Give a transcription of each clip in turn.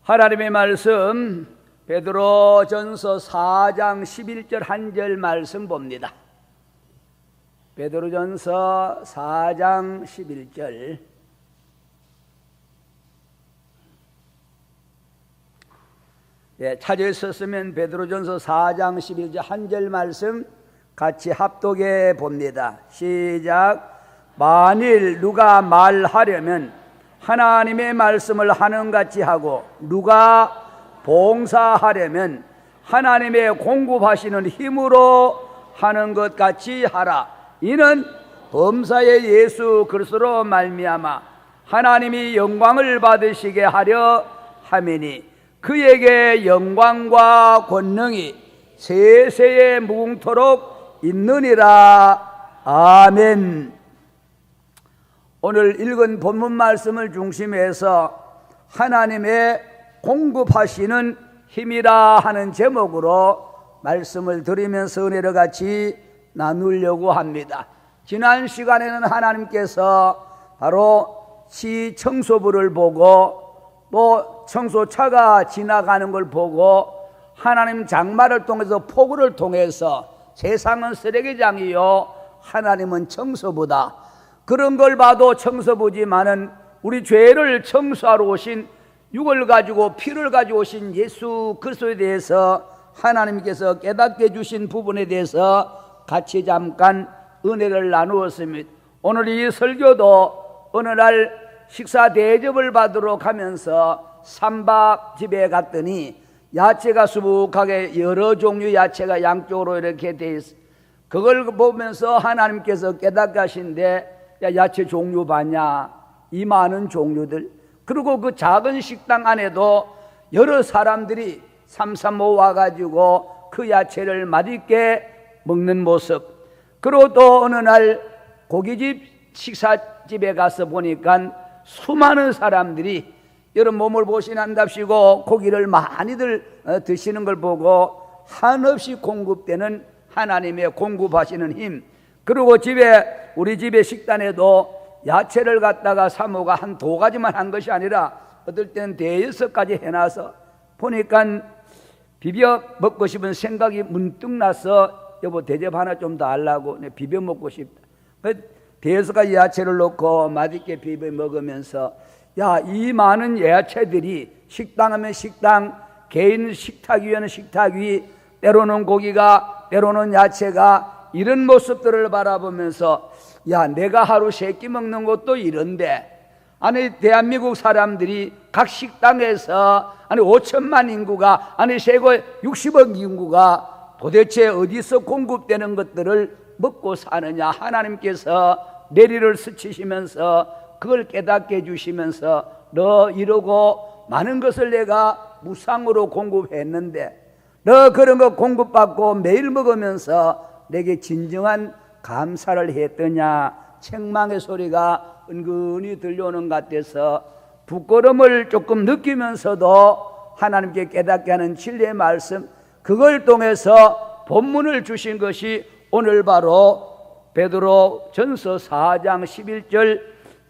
하나님의 말씀 베드로전서 4장 11절 한 절 말씀 봅니다. 베드로전서 4장 11절. 찾으셨으면 베드로전서 4장 11절 한 절 말씀 같이 합독해 봅니다. 시작. 만일 누가 말하려면 하나님의 말씀을 하는 같이 하고, 누가 봉사하려면 하나님의 공급하시는 힘으로 하는 것 같이 하라. 이는 범사의 예수 그리스도로 말미암아 하나님이 영광을 받으시게 하려 함이니, 그에게 영광과 권능이 세세에 무궁토록 있느니라. 아멘. 오늘 읽은 본문 말씀을 중심해서 하나님의 공급하시는 힘이라 하는 제목으로 말씀을 드리면서 은혜를 같이 나누려고 합니다. 지난 시간에는 하나님께서 바로 시청소부를 보고 또 청소차가 지나가는 걸 보고 하나님 장마를 통해서 폭우를 통해서 세상은 쓰레기장이요 하나님은 청소부다, 그런 걸 봐도 청소부지만은 우리 죄를 청소하러 오신, 육을 가지고 피를 가지고 오신 예수 그리스도에 대해서 하나님께서 깨닫게 해주신 부분에 대해서 같이 잠깐 은혜를 나누었습니다. 오늘 이 설교도 어느 날 식사 대접을 받으러 가면서 삼밥집에 갔더니 야채가 수북하게 여러 종류 야채가 양쪽으로 이렇게 돼 있어. 그걸 보면서 하나님께서 깨닫게 하신데, 야, 야채 종류 봤냐? 이 많은 종류들. 그리고 그 작은 식당 안에도 여러 사람들이 삼삼오오 와가지고 그 야채를 맛있게 먹는 모습. 그리고 또 어느 날 고깃집 식사집에 가서 보니까 수많은 사람들이 여러분 몸을 보시난답시고 고기를 많이들 드시는 걸 보고 한없이 공급되는 하나님의 공급하시는 힘. 그리고 우리 집에 식단에도 야채를 갖다가 사모가 한 2가지만 한 것이 아니라 어떨 때는 5-6가지 해놔서 보니까 비벼 먹고 싶은 생각이 문득 나서, 여보 대접 하나 좀 더 하려고, 비벼 먹고 싶다. 5-6가지 야채를 넣고 맛있게 비벼 먹으면서, 야, 이 많은 야채들이 식당 하면 식당, 개인 식탁 위에는 식탁 위, 때로는 고기가, 때로는 야채가, 이런 모습들을 바라보면서, 야, 내가 하루 3끼 먹는 것도 이런데, 아니 대한민국 사람들이 각 식당에서 5천만 인구가, 세계 60억 인구가 도대체 어디서 공급되는 것들을 먹고 사느냐. 하나님께서 내리를 스치시면서 그걸 깨닫게 해주시면서, 너 이러고 많은 것을 내가 무상으로 공급했는데 너 그런 거 공급받고 매일 먹으면서 내게 진정한 감사를 했더냐. 책망의 소리가 은근히 들려오는 것 같아서 부끄러움을 조금 느끼면서도 하나님께 깨닫게 하는 진리의 말씀, 그걸 통해서 본문을 주신 것이 오늘 바로 베드로 전서 4장 11절,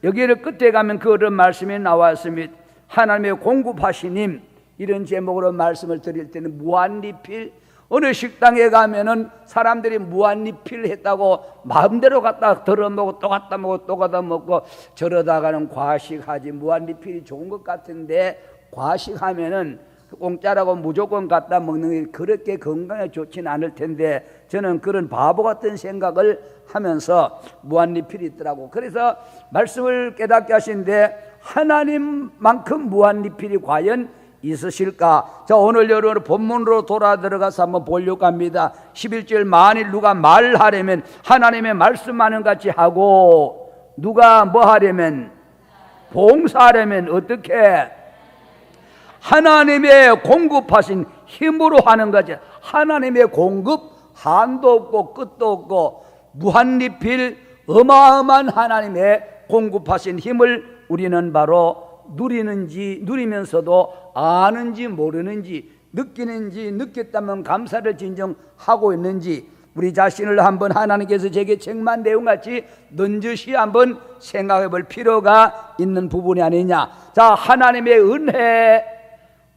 여기를 끝에 가면 그런 말씀이 나왔습니다. 하나님의 공급하신 힘, 이런 제목으로 말씀을 드릴 때는 무한리필. 어느 식당에 가면은 사람들이 무한리필 했다고 마음대로 갖다 덜어먹고 또 갖다 먹고 또 갖다 먹고, 저러다가는 과식하지. 무한리필이 좋은 것 같은데 과식하면은 공짜라고 무조건 갖다 먹는 게 그렇게 건강에 좋지는 않을 텐데, 저는 그런 바보 같은 생각을 하면서 무한리필이 있더라고. 그래서 말씀을 깨닫게 하시는데, 하나님만큼 무한리필이 과연 있으실까? 자, 오늘 여러분 본문으로 돌아 들어가서 한번 보려고 합니다. 11절, 만일 누가 말하려면 하나님의 말씀하는 같이 하고, 누가 뭐 하려면, 봉사하려면 어떻게? 하나님의 공급하신 힘으로 하는 거지. 하나님의 공급, 한도 없고 끝도 없고 무한리필 어마어마한 하나님의 공급하신 힘을 우리는 바로 누리면서도 아는지 모르는지, 느끼는지, 느꼈다면 감사를 진정하고 있는지, 우리 자신을 한번 하나님께서 제게 책만 내용같이 넌지시 한번 생각해 볼 필요가 있는 부분이 아니냐. 자, 하나님의 은혜,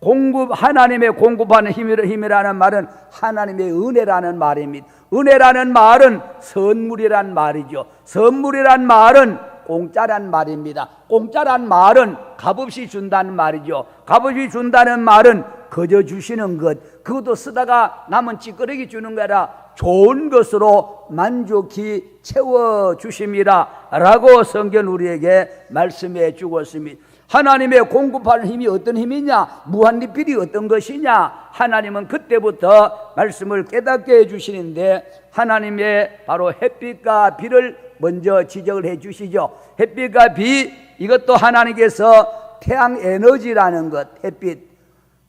하나님의 공급하는 힘이라는 말은 하나님의 은혜라는 말입니다. 은혜라는 말은 선물이란 말이죠. 선물이란 말은 공짜란 말입니다. 공짜란 말은 값없이 준다는 말이죠. 값없이 준다는 말은 거저 주시는 것, 그것도 쓰다가 남은 찌끄러기 주는 거라 좋은 것으로 만족히 채워주심이라 라고 성경 우리에게 말씀해 주었습니다. 하나님의 공급하는 힘이 어떤 힘이냐, 무한리필이 어떤 것이냐, 하나님은 그때부터 말씀을 깨닫게 해주시는데 하나님의 바로 햇빛과 비를 먼저 지적을 해 주시죠. 햇빛과 비, 이것도 하나님께서 태양 에너지라는 것, 햇빛,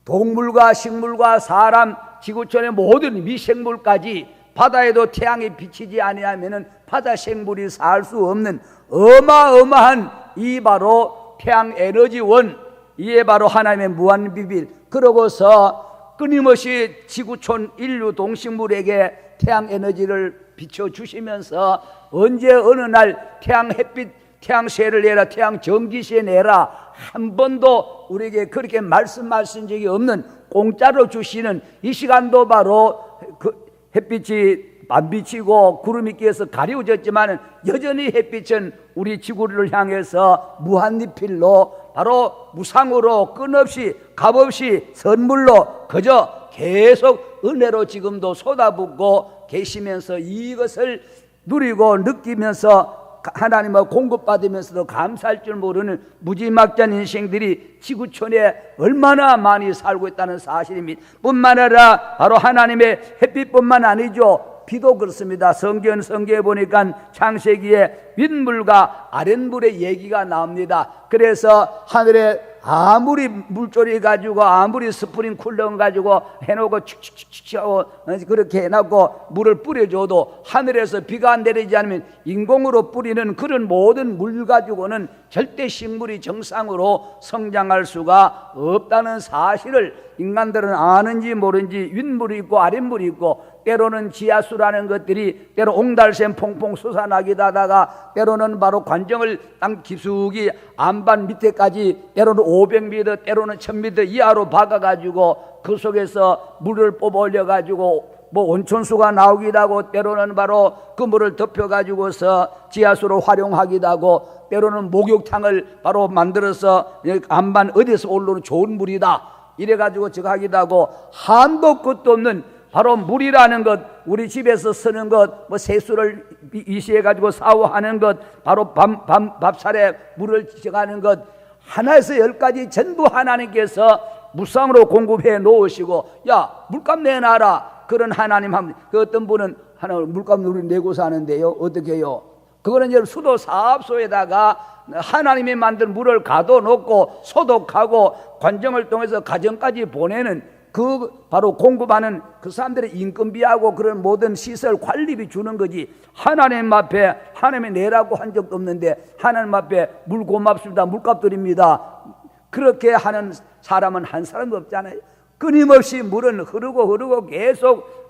동물과 식물과 사람, 지구촌의 모든 미생물까지 바다에도 태양이 비치지 아니하면은 바다 생물이 살 수 없는 어마어마한 이 바로 태양 에너지원, 이에 바로 하나님의 무한 비밀. 그러고서 끊임없이 지구촌 인류 동식물에게 태양 에너지를 비춰주시면서 언제 어느 날 태양 햇빛, 태양 쇠를 내라, 태양 전기세 내라, 한 번도 우리에게 그렇게 말씀하신 적이 없는 공짜로 주시는 이 시간도 바로 그 햇빛이 안 비치고 구름이 끼어서 가려워졌지만 여전히 햇빛은 우리 지구를 향해서 무한리필로 바로 무상으로 끊없이 값없이 선물로 그저 계속 은혜로 지금도 쏟아붓고 계시면서 이것을 누리고 느끼면서 하나님을 공급받으면서도 감사할 줄 모르는 무지막지한 인생들이 지구촌에 얼마나 많이 살고 있다는 사실입니다. 뿐만 아니라 바로 하나님의 햇빛뿐만 아니죠. 비도 그렇습니다. 성경에 보니까 창세기에 윗물과 아랫물의 얘기가 나옵니다. 그래서 하늘에 아무리 물조리 가지고 아무리 스프링 쿨러 가지고 해놓고 축축축축 하고 그렇게 해놓고 물을 뿌려줘도 하늘에서 비가 안 내리지 않으면 인공으로 뿌리는 그런 모든 물 가지고는 절대 식물이 정상으로 성장할 수가 없다는 사실을 인간들은 아는지 모르는지 윗물이 있고 아랫물이 있고 때로는 지하수라는 것들이 때로 옹달샘 퐁퐁 솟아나기도 하다가 때로는 바로 관정을 땅 깊숙이 안반 밑에까지 때로는 500m 때로는 1000m 이하로 박아가지고 그 속에서 물을 뽑아 올려가지고 뭐 온천수가 나오기도 하고 때로는 바로 그 물을 덮여가지고서 지하수로 활용하기도 하고 때로는 목욕탕을 바로 만들어서 안반 어디서 올라오는 좋은 물이다 이래가지고 저거 하기도 하고 한도 끝도 없는 바로 물이라는 것, 우리 집에서 쓰는 것, 뭐 세수를 이시해가지고 샤워하는 것, 바로 밥살에 물을 지어가는 것, 하나에서 10가지 전부 하나님께서 무상으로 공급해 놓으시고, 야, 물값 내놔라. 그런 하나님 한 분, 그 어떤 분은 하나님 물값 우리 내고 사는데요. 어떻게 해요? 그거는 이제 수도 사업소에다가 하나님이 만든 물을 가둬놓고 소독하고 관정을 통해서 가정까지 보내는 그 바로 공급하는 그 사람들의 인건비하고 그런 모든 시설 관리비 주는 거지. 하나님 앞에 하나님이 내라고 한 적도 없는데 하나님 앞에 물 고맙습니다, 물값 드립니다, 그렇게 하는 사람은 한 사람도 없잖아요. 끊임없이 물은 흐르고 계속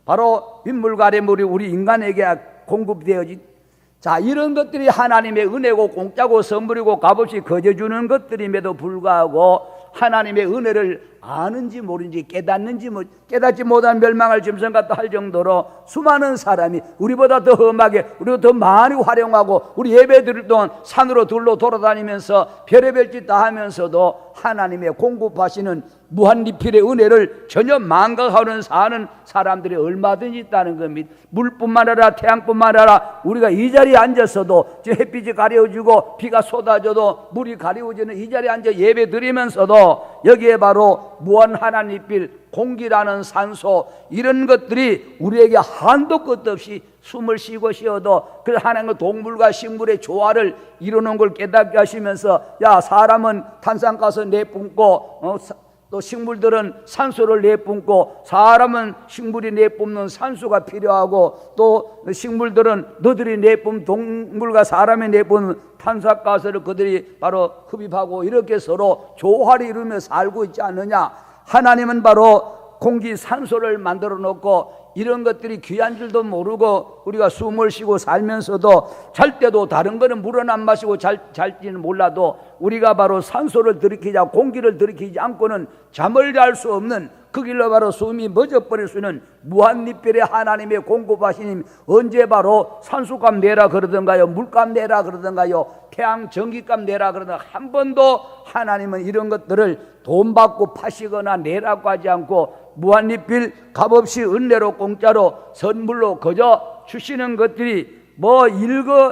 바로 윗물과 아랫물이 우리 인간에게 공급되어지. 자, 이런 것들이 하나님의 은혜고 공짜고 선물이고 값없이 거저 주는 것들임에도 불구하고 하나님의 은혜를 아는지 모르는지 깨닫지 못한 멸망할 짐승 같다 할 정도로 수많은 사람이 우리보다 더 험하게 우리보다 더 많이 활용하고 우리 예배 드릴 동안 산으로 들로 돌아다니면서 별의별 짓 다 하면서도 하나님의 공급하시는 무한리필의 은혜를 전혀 망각하는 사는 사람들이 얼마든지 있다는 겁니다. 물뿐만 아니라 태양뿐만 아니라 우리가 이 자리에 앉아서도 햇빛이 가려워지고 비가 쏟아져도 물이 가려워지는 이 자리에 앉아 예배 드리면서도 여기에 바로 무한 하나님필 공기라는 산소 이런 것들이 우리에게 한도 끝도 없이 숨을 쉬고 쉬어도 그 하나님의 동물과 식물의 조화를 이루는 걸 깨닫게 하시면서 야, 사람은 탄산가스 내뿜고 또 식물들은 산소를 내뿜고 사람은 식물이 내뿜는 산소가 필요하고 또 식물들은 너들이 내뿜 동물과 사람이 내뿜는 탄산가스를 그들이 바로 흡입하고 이렇게 서로 조화를 이루며 살고 있지 않느냐. 하나님은 바로 공기 산소를 만들어 놓고 이런 것들이 귀한 줄도 모르고 우리가 숨을 쉬고 살면서도 잘 때도 다른 거는 물은 안 마시고 잘지는 몰라도 우리가 바로 산소를 들이키자 공기를 들이키지 않고는 잠을 잘 수 없는 그 길로 바로 숨이 멎어버릴 수 있는 무한리필의 하나님의 공급하시니 언제 바로 산소값 내라 그러던가요, 물값 내라 그러던가요, 태양 전기값 내라 그러던가. 한 번도 하나님은 이런 것들을 돈 받고 파시거나 내라고 하지 않고 무한리필 값없이 은혜로 공짜로 선물로 거저 주시는 것들이 뭐 일일이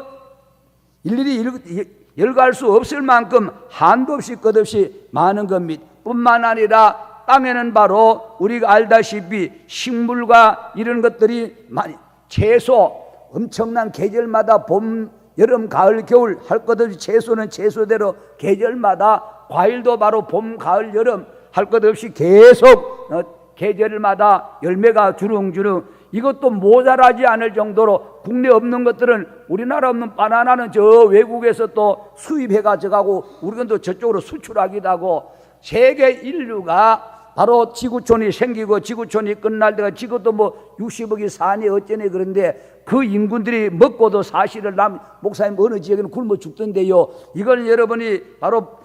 열거할 수 없을 만큼 한도 없이 끝없이 많은 겁니다. 뿐만 아니라 땅에는 바로 우리가 알다시피 식물과 이런 것들이 많이, 채소 엄청난 계절마다 봄, 여름, 가을, 겨울 할 것 없이 채소는 채소대로 계절마다, 과일도 바로 봄, 가을, 여름 할 것 없이 계속 계절마다 열매가 주렁주렁. 이것도 모자라지 않을 정도로 국내 없는 것들은, 우리나라 없는 바나나는 저 외국에서 또 수입해 가져가고 우리는 또 저쪽으로 수출하기도 하고, 세계 인류가 바로 지구촌이 생기고 지구촌이 끝날 때가, 지금도 뭐 60억이 사니 어쩌네 그런데 그 인군들이 먹고도 사실을 목사님 어느 지역에는 굶어 죽던데요. 이걸 여러분이 바로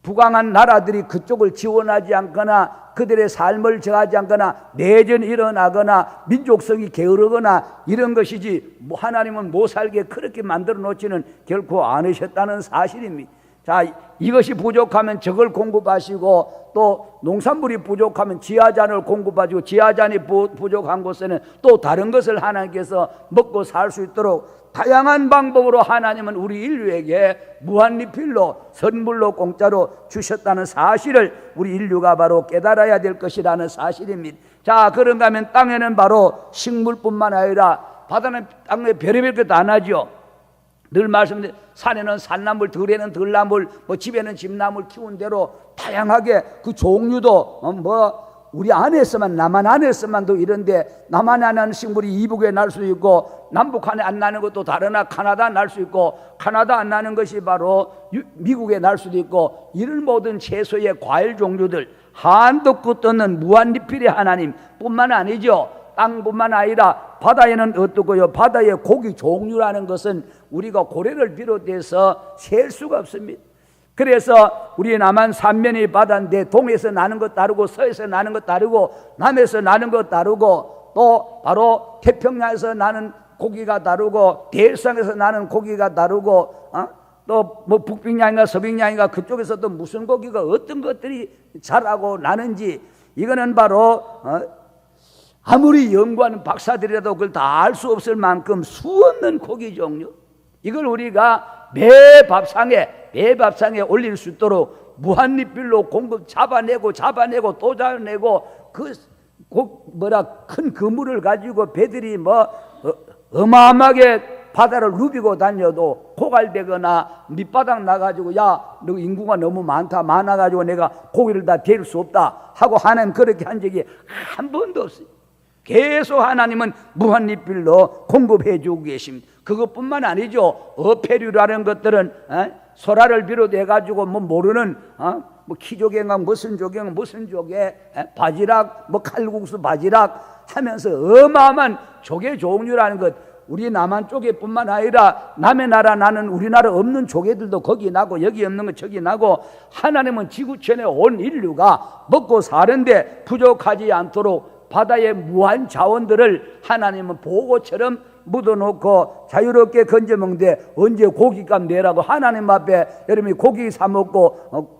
부강한 나라들이 그쪽을 지원하지 않거나 그들의 삶을 저하지 않거나 내전이 일어나거나 민족성이 게으르거나 이런 것이지, 하나님은 못 살게 그렇게 만들어 놓지는 결코 않으셨다는 사실입니다. 자, 이것이 부족하면 저걸 공급하시고, 또 농산물이 부족하면 지하잔을 공급하시고, 지하잔이 부족한 곳에는 또 다른 것을 하나님께서 먹고 살 수 있도록 다양한 방법으로 하나님은 우리 인류에게 무한리필로 선물로 공짜로 주셨다는 사실을 우리 인류가 바로 깨달아야 될 것이라는 사실입니다. 자, 그런가 하면 땅에는 바로 식물뿐만 아니라 바다는 땅에 별의별 것도 안 하죠. 늘 말씀드린, 산에는 산나물, 들에는 들나물, 뭐 집에는 집나물 키운 대로 다양하게 그 종류도 우리 안에서만, 남한 안에서만도 이런데, 남한 안에 나는 식물이 이북에 날 수 있고 남북한에 안 나는 것도 다르나 카나다 날 수 있고, 카나다 안 나는 것이 바로 미국에 날 수도 있고, 이런 모든 채소의 과일 종류들 한도 끝도 없는 무한리필의 하나님 뿐만 아니죠. 땅뿐만 아니라 바다에는 어떻고요? 바다의 고기 종류라는 것은 우리가 고래를 비롯해서 셀 수가 없습니다. 그래서 우리 남한 삼면이 바다인데 동에서 나는 것 다르고 서에서 나는 것 다르고 남에서 나는 것 다르고, 또 바로 태평양에서 나는 고기가 다르고 대일상에서 나는 고기가 다르고, 또 뭐 북빙양인가 서빙양인가 그쪽에서 또 무슨 고기가 어떤 것들이 자라고 나는지, 이거는 바로 아무리 연구하는 박사들이라도 그걸 다 알 수 없을 만큼 수없는 고기 종류, 이걸 우리가 매 밥상에 올릴 수 있도록 무한리필로 공급 잡아내고 또 잡아내고, 큰 그물을 가지고 배들이 어마어마하게 바다를 누비고 다녀도 고갈되거나 밑바닥 나가지고, 야, 너 인구가 너무 많아가지고 내가 고기를 다 데릴 수 없다 하고 하나님 그렇게 한 적이 한 번도 없어요. 계속 하나님은 무한리필로 공급해 주고 계십니다. 그것뿐만 아니죠. 어패류라는 것들은 소라를 비롯해 가지고 모르는 뭐 키조개인가 무슨 조개 바지락, 칼국수 바지락 하면서 어마어마한 조개 종류라는 것, 우리 남한 쪽에뿐만 아니라 남의 나라 나는 우리나라 없는 조개들도 거기 나고 여기 없는 거 저기 나고, 하나님은 지구촌에 온 인류가 먹고 사는데 부족하지 않도록 바다의 무한 자원들을 하나님은 보고처럼 묻어놓고 자유롭게 건져 먹는데, 언제 고기값 내라고 하나님 앞에 여러분이 고기 사 먹고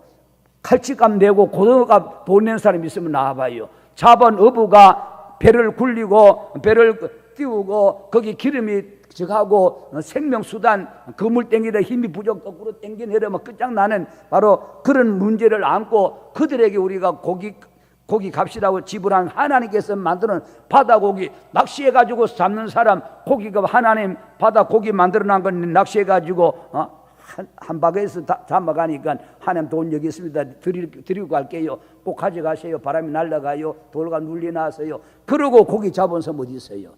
칼치값 내고 고등어값 돈 낸 사람이 있으면 나와봐요. 잡은 어부가 배를 굴리고 배를 띄우고 거기 기름이 적하고 생명수단 그물 땡기다 힘이 부족 거꾸로 땡겨 내려면 끝장나는 바로 그런 문제를 안고 그들에게 우리가 고기 값이라고 지불한 하나님께서 만드는 바다고기, 낚시해가지고 잡는 사람 고기가 하나님 바다 고기 만들어놓은 건 낚시해가지고 한 바가에서 잡아가니까 하나님 돈 여기 있습니다. 드리고 갈게요. 꼭 가져가세요. 바람이 날아가요. 돌과 눌리 나서요. 그러고 고기 잡은 사람 어디 있어요?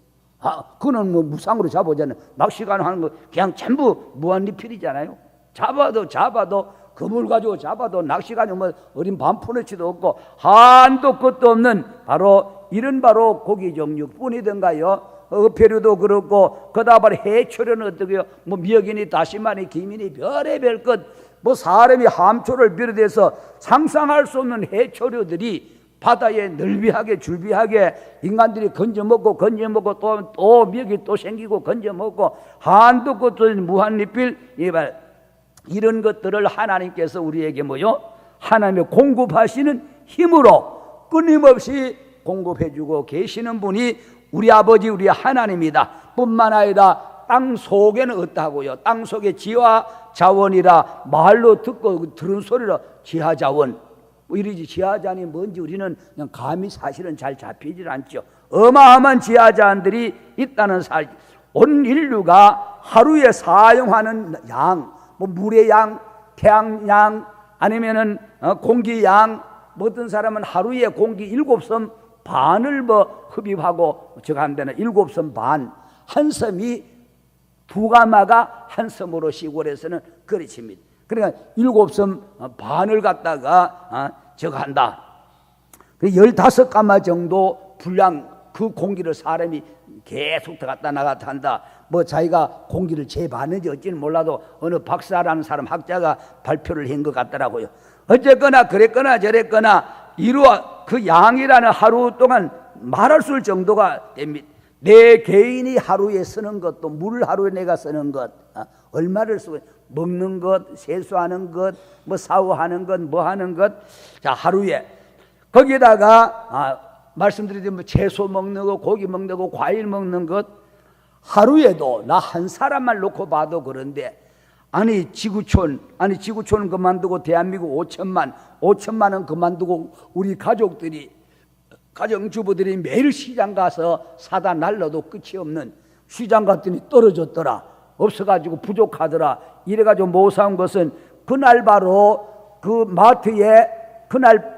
그는 뭐 무상으로 잡아오잖아요. 낚시가 하는 거 그냥 전부 무한리필이잖아요. 잡아도 그물 가지고 잡아도 낚시 가지고 뭐 어린 밤푸너치도 없고 한도 끝도 없는 바로 이런 바로 고기 종류뿐이던가요. 어패류도 그렇고 그다음 바로 해초류는 어떻게요? 뭐 미역이니 다시마니 김이니 별의별 것 뭐 사람이 함초를 비롯해서 상상할 수 없는 해초류들이 바다에 넓이하게 줄비하게 인간들이 건져 먹고 또 미역이 또 생기고 건져 먹고 한도 끝도 없는 무한리필 이런 것들을 하나님께서 우리에게 뭐요? 하나님의 공급하시는 힘으로 끊임없이 공급해주고 계시는 분이 우리 아버지 우리 하나님이다 뿐만 아니라 땅 속에는 어떠하고요? 땅 속에 지하 자원이라 말로 듣고 들은 소리로 지하 자원 뭐 이러지. 지하 자원이 뭔지 우리는 그냥 감이 사실은 잘 잡히질 않죠. 어마어마한 지하 자원들이 있다는 사실. 온 인류가 하루에 사용하는 양, 뭐 물의 양, 태양양, 아니면은 공기 양, 뭐 어떤 사람은 하루에 공기 7섬 반을 뭐 흡입하고 저거 한다는 7섬 반, 한 섬이 두 가마가 한 섬으로 시골에서는 그르칩니다. 그러니까 7섬 반을 갖다가 저거 한다. 15가마 정도 분량 그 공기를 사람이 계속 들어갔다 나갔다 한다. 뭐 자기가 공기를 재봤는지 어찌는 몰라도 어느 박사라는 사람 학자가 발표를 한 것 같더라고요. 어쨌거나 그랬거나 저랬거나 이루어 그 양이라는 하루 동안 말할 수 있을 정도가 됩니다. 내 개인이 하루에 쓰는 것도 물 하루에 내가 쓰는 것 얼마를 쓰고 먹는 것, 세수하는 것, 뭐 샤워하는 것, 뭐 하는 것, 자 하루에 거기다가 말씀드리듯이 뭐 채소 먹는 것, 고기 먹는 것, 과일 먹는 것 하루에도 나 한 사람만 놓고 봐도 그런데 아니 지구촌은 그만두고 대한민국 5천만은 그만두고 우리 가정주부들이 매일 시장 가서 사다 날려도 끝이 없는 시장 갔더니 떨어졌더라. 없어가지고 부족하더라. 이래가지고 못 사온 것은 그날 바로 그 마트에 그날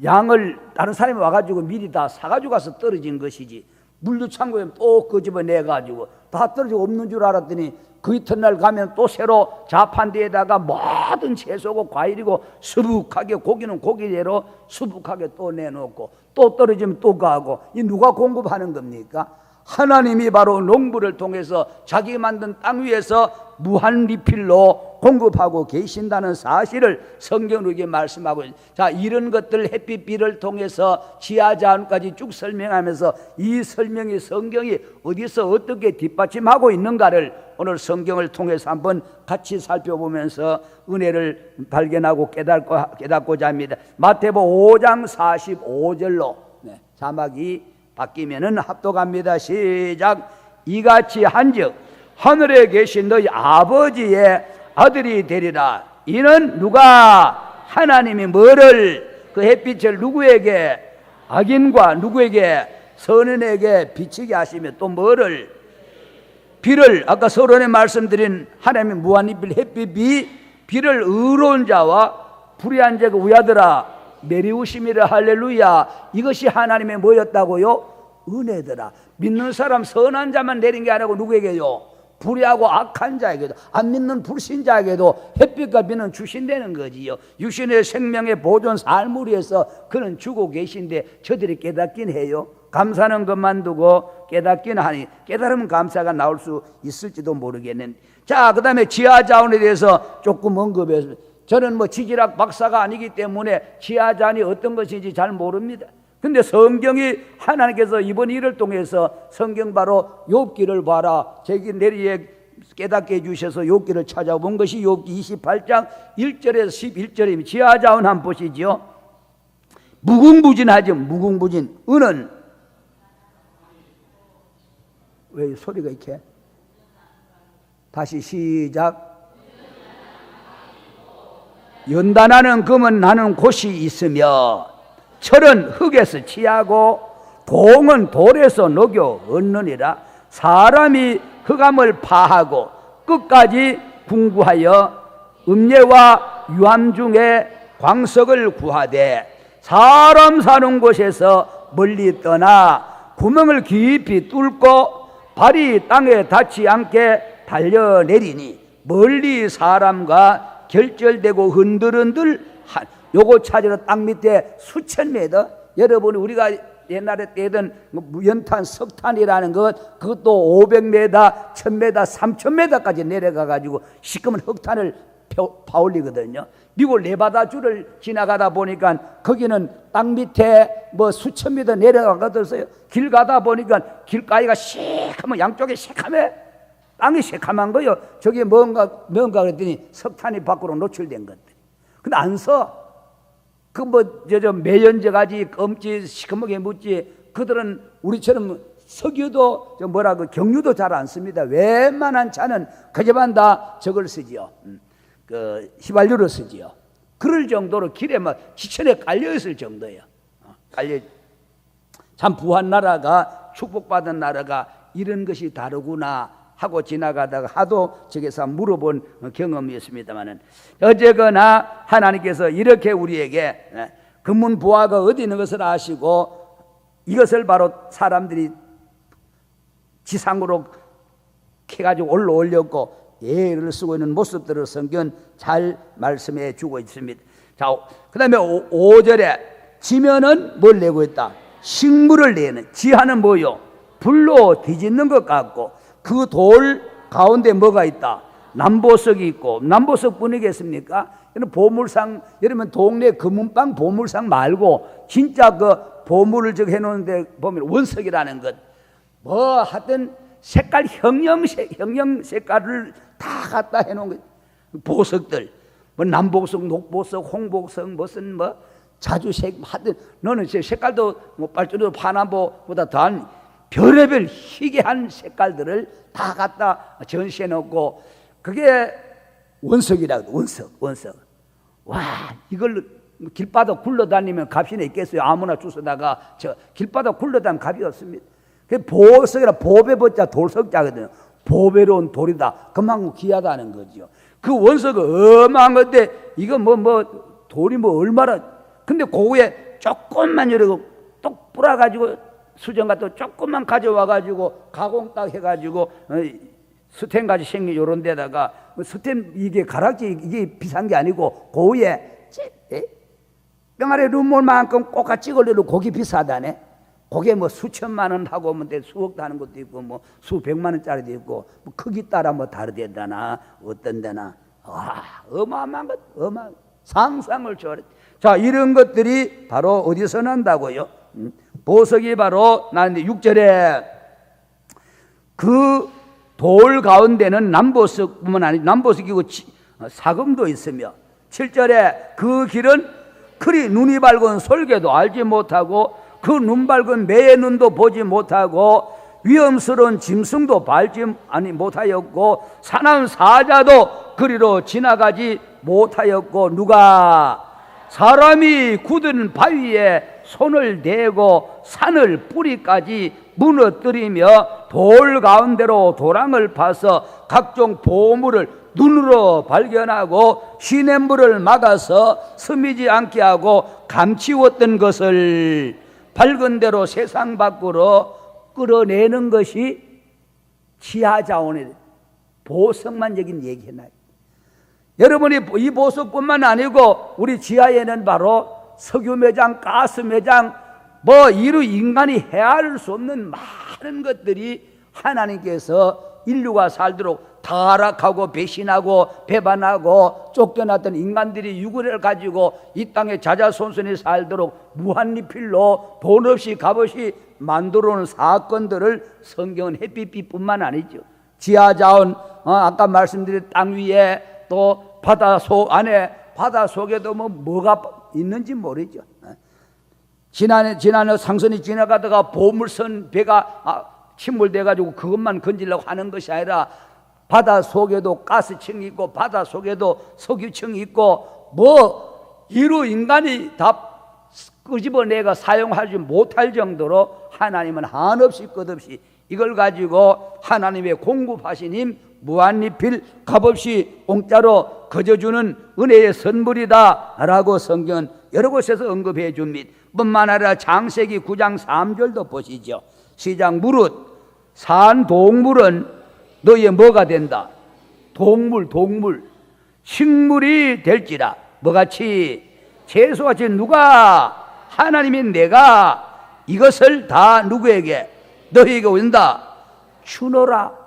양을 다른 사람이 와가지고 미리 다 사가지고 가서 떨어진 것이지. 물류창고에 또 끄집어내가지고 다 떨어지고 없는 줄 알았더니 그 이튿날 가면 또 새로 자판대에다가 모든 채소고 과일이고 수북하게 고기는 고기대로 수북하게 또 내놓고 또 떨어지면 또 가고 이 누가 공급하는 겁니까? 하나님이 바로 농부를 통해서 자기 만든 땅 위에서 무한 리필로 공급하고 계신다는 사실을 성경으로 이렇게 말씀하고 있습니다. 자, 이런 것들 햇빛비를 통해서 지하자원까지 쭉 설명하면서 이 설명이 성경이 어디서 어떻게 뒷받침하고 있는가를 오늘 성경을 통해서 한번 같이 살펴보면서 은혜를 발견하고 깨닫고자 합니다. 마태복음 5장 45절로 자막이 바뀌면은 합독합니다. 시작. 이같이 한즉 하늘에 계신 너희 아버지의 아들이 되리라. 이는 누가 하나님이 뭐를 그 햇빛을 누구에게 악인과 누구에게 선인에게 비치게 하시며 또 뭐를 비를 아까 서론에 말씀드린 하나님의 무한리필 햇빛이 비를 의로운 자와 불의한 자가 위하더라. 내리우심이라. 할렐루야. 이것이 하나님의 뭐였다고요? 은혜더라. 믿는 사람 선한 자만 내린 게 아니고 누구에게요? 불의하고 악한 자에게도, 안 믿는 불신자에게도 햇빛과 비는 주신다는 거지요. 육신의 생명의 보존 삶을 위해서 그는 주고 계신데 저들이 깨닫긴 해요. 감사는 그만두고 깨닫긴 하니 깨달으면 감사가 나올 수 있을지도 모르겠는데. 자, 그 다음에 지하자원에 대해서 조금 언급했습니다. 저는 뭐 지질학 박사가 아니기 때문에 지하자원이 어떤 것인지 잘 모릅니다. 근데 성경이 하나님께서 이번 일을 통해서 성경 바로 욥기를 봐라. 제기 내리에 깨닫게 해주셔서 욥기를 찾아본 것이 욥기 28장 1절에서 11절입니다. 지하자원 한번 보시죠. 무궁무진하죠. 무궁무진. 은은 왜 소리가 이렇게? 다시 시작. 연단하는 금은 나는 곳이 있으며 철은 흙에서 취하고 동은 돌에서 녹여 얻느니라. 사람이 흑암을 파하고 끝까지 궁구하여 음녀와 유암 중에 광석을 구하되 사람 사는 곳에서 멀리 떠나 구멍을 깊이 뚫고 발이 땅에 닿지 않게 달려내리니 멀리 사람과 결절되고 흔들흔들 요거 찾으러 땅 밑에 수천 미터, 여러분 우리가 옛날에 떼던 연탄, 석탄이라는 것, 그것도 500m, 1000m, 3000m까지 내려가 가지고 시커먼 흑탄을 파올리거든요. 미국 네바다주를 지나가다 보니까 거기는 땅 밑에 뭐 수천 미터 내려가거든요. 길 가다 보니까 길가에가 새카만, 양쪽에 새카매, 땅이 새카만 거요. 저게 뭔가 그랬더니 석탄이 밖으로 노출된 것들. 근데 안 서. 그 매연제 가지, 껌지, 시커멓게 묻지. 그들은 우리처럼 석유도 경유도 잘 안 씁니다. 웬만한 차는 그저만 다 저걸 쓰지요. 휘발유를 쓰지요. 그럴 정도로 길에 막 지천에 깔려 있을 정도예요. 참 부한 나라가, 축복받은 나라가 이런 것이 다르구나 하고 지나가다가 하도 저기서 물어본 경험이 있습니다만은, 어쨌거나 하나님께서 이렇게 우리에게 금문 부화가 어디 있는 것을 아시고 이것을 바로 사람들이 지상으로 캐가지고 올렸고 예를 쓰고 있는 모습들을 성경은 잘 말씀해 주고 있습니다. 자, 그 다음에 5절에 지면은 뭘 내고 있다? 식물을 내는. 지하는 뭐요? 불로 뒤집는 것 같고 그 돌 가운데 뭐가 있다? 남보석이 있고. 남보석 뿐이겠습니까? 보물상, 여러분 동네 금은방 보물상 말고 진짜 그 보물을 저 해놓는데 보면 원석이라는 것, 뭐 하여튼 색깔 형형 색깔을 다 갖다 해놓은 것, 보석들, 뭐 남보석, 녹보석, 홍보석, 무슨 뭐 자주색, 하여튼 너는 제 색깔도 뭐 빨주노 파남보보다 더한 별의별 희귀한 색깔들을 다 갖다 전시해 놓고, 그게 원석이라고. 원석. 와, 이걸 길바닥 굴러다니면 값이 있겠어요? 아무나 주워다가 저 길바닥 굴러다니면 값이 없습니다. 그 보석이라 보배보자 돌석자거든요. 보배로운 돌이다. 그만큼 귀하다는 거죠. 그 원석은 어마한 건데 이거 뭐 돌이 뭐 얼마나, 근데 그거에 조금만 이러고 똑 뿌려가지고 수정 같은 거 조금만 가져와가지고 가공 딱 해가지고 스텐같이 생긴 요런 데다가 스텐 이게 가락지 이게 비싼 게 아니고 그 위에 병아리 눈물만큼 꼭가 찍으려도 고기 비싸다네. 그게 뭐 수천만 원 하고 뭐 수억도 하는 것도 있고 뭐 수백만 원짜리도 있고 뭐 크기 따라 뭐 다르대다나 어떤 데나. 와, 어마어마한 것, 상상을 초월해. 자, 이런 것들이 바로 어디서 난다고요? 보석이 바로 나는데 6절에 그 돌 가운데는 남보석뿐만 아니라 남보석이고 사금도 있으며, 7절에 그 길은 그리 눈이 밝은 솔개도 알지 못하고 그 눈 밝은 매의 눈도 보지 못하고 위험스러운 짐승도 밟지 못하였고 사나운 사자도 그리로 지나가지 못하였고, 누가 사람이 굳은 바위에 손을 대고 산을 뿌리까지 무너뜨리며 돌 가운데로 도랑을 파서 각종 보물을 눈으로 발견하고 시냇물을 막아서 스미지 않게 하고 감치웠던 것을 밝은 대로 세상 밖으로 끌어내는 것이 지하자원의 보석만적인 얘기해놔요. 여러분이 이 보석뿐만 아니고 우리 지하에는 바로 석유 매장, 가스 매장, 뭐 이루 인간이 헤아릴 수 없는 많은 것들이 하나님께서 인류가 살도록 타락하고 배신하고 배반하고 쫓겨났던 인간들이 유구를 가지고 이 땅에 자자손손히 살도록 무한리필로 돈 없이 값없이 만들어 놓은 사건들을 성경은 햇빛빛뿐만 아니죠. 지하자원, 아까 말씀드린 땅 위에 또 바다 속 안에, 바다 속에도 뭐가 있는지 모르죠. 지난해 상선이 지나가다가 보물선 배가 침몰돼가지고 그것만 건지려고 하는 것이 아니라 바다 속에도 가스층이 있고 바다 속에도 석유층이 있고 뭐 이루 인간이 다 끄집어내가 사용하지 못할 정도로 하나님은 한없이 끝없이 이걸 가지고 하나님의 공급하신 힘, 무한리필 값없이 공짜로 거저주는 은혜의 선물이다 라고 성경은 여러 곳에서 언급해 줍니다. 뿐만 아니라 창세기 9장 3절도 보시죠. 시작. 무릇 산 동물은 너희의 뭐가 된다? 동물. 식물이 될지라. 뭐같이? 채소같이. 누가? 하나님인 내가 이것을 다 누구에게? 너희에게 온다. 주노라.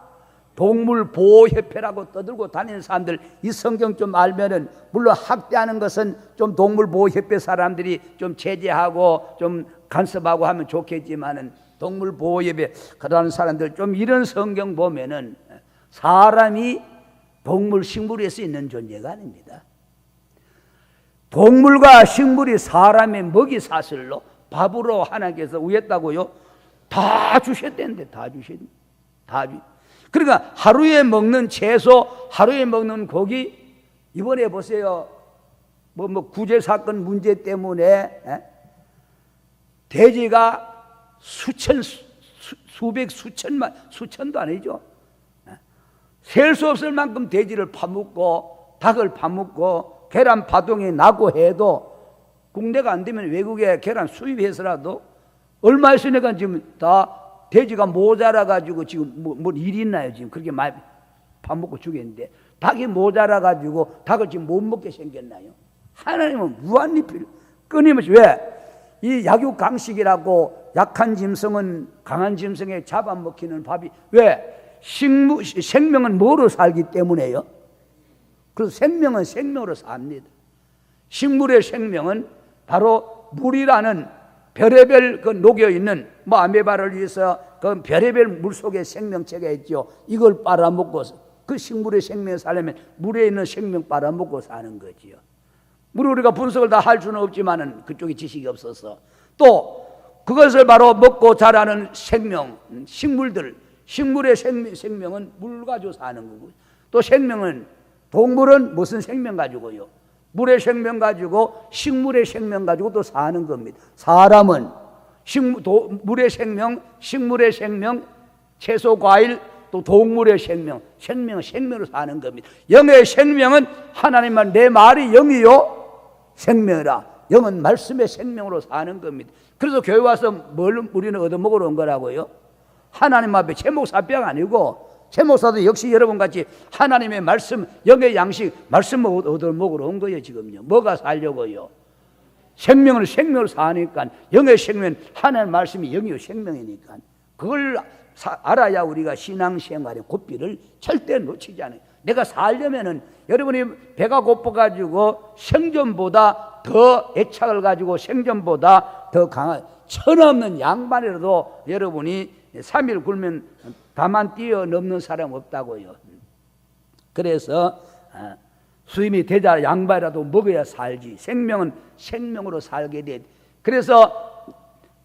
동물보호협회라고 떠들고 다니는 사람들, 이 성경 좀 알면은, 물론 학대하는 것은 좀 동물보호협회 사람들이 좀 제재하고 좀 간섭하고 하면 좋겠지만은, 동물보호협회 그러는 사람들 좀 이런 성경 보면은 사람이 동물, 식물에서 있는 존재가 아닙니다. 동물과 식물이 사람의 먹이 사슬로 밥으로 하나님께서 우했다고요? 다 주셨대는데, 다 주셨는데, 다 주. 그러니까 하루에 먹는 채소, 하루에 먹는 고기, 이번에 보세요. 구제 사건 문제 때문에 돼지가 수천도 아니죠. 셀 수 없을 만큼 돼지를 파묻고 닭을 파묻고 계란 파동이 나고 해도 국내가 안 되면 외국에 계란 수입해서라도 얼마 있으니까 지금 다 돼지가 모자라가지고 지금 뭐 일이 있나요? 지금 그렇게 많이 파먹고 죽겠는데, 닭이 모자라가지고 닭을 지금 못 먹게 생겼나요? 하나님은 무한리필 끊임없이. 왜? 이 약육강식이라고 약한 짐승은 강한 짐승에 잡아먹히는 밥이, 왜? 생명은 뭐로 살기 때문에요? 그래서 생명은 생명으로 삽니다. 식물의 생명은 바로 물이라는 별의별 그 녹여있는 아메바를 위해서 그 별의별 물 속에 생명체가 있죠. 이걸 빨아먹고, 그 식물의 생명을 살려면 물에 있는 생명 빨아먹고 사는 거지요. 물을 우리가 분석을 다 할 수는 없지만은 그쪽에 지식이 없어서, 또 그것을 바로 먹고 자라는 생명, 식물들, 식물의 생명은 물 가지고 사는 거고, 또 생명은, 동물은 무슨 생명 가지고요? 물의 생명 가지고, 식물의 생명 가지고 또 사는 겁니다. 사람은 물의 생명, 식물의 생명, 채소, 과일, 또 동물의 생명, 생명은 생명으로 사는 겁니다. 영의 생명은 하나님만, 내 말이 영이요 생명이라. 영은 말씀의 생명으로 사는 겁니다. 그래서 교회 와서 뭘 우리는 얻어먹으러 온 거라고요? 하나님 앞에 제목사병 아니고, 제목사도 역시 여러분같이 하나님의 말씀, 영의 양식, 말씀을 얻어먹으러 온 거예요. 지금요. 뭐가 살려고요? 생명을 생명으로 사니까. 영의 생명은 하나님 말씀이 영이요 생명이니까, 그걸 알아야 우리가 신앙생활의 고삐를 절대 놓치지 않아요. 내가 살려면은, 여러분이 배가 고파가지고 생전보다 더 애착을 가지고 생전보다 더 강한 천없는 양반이라도 여러분이 3일 굶으면 다만 뛰어넘는 사람 없다고요. 그래서 수임이 되자 양반이라도 먹어야 살지. 생명은 생명으로 살게 돼. 그래서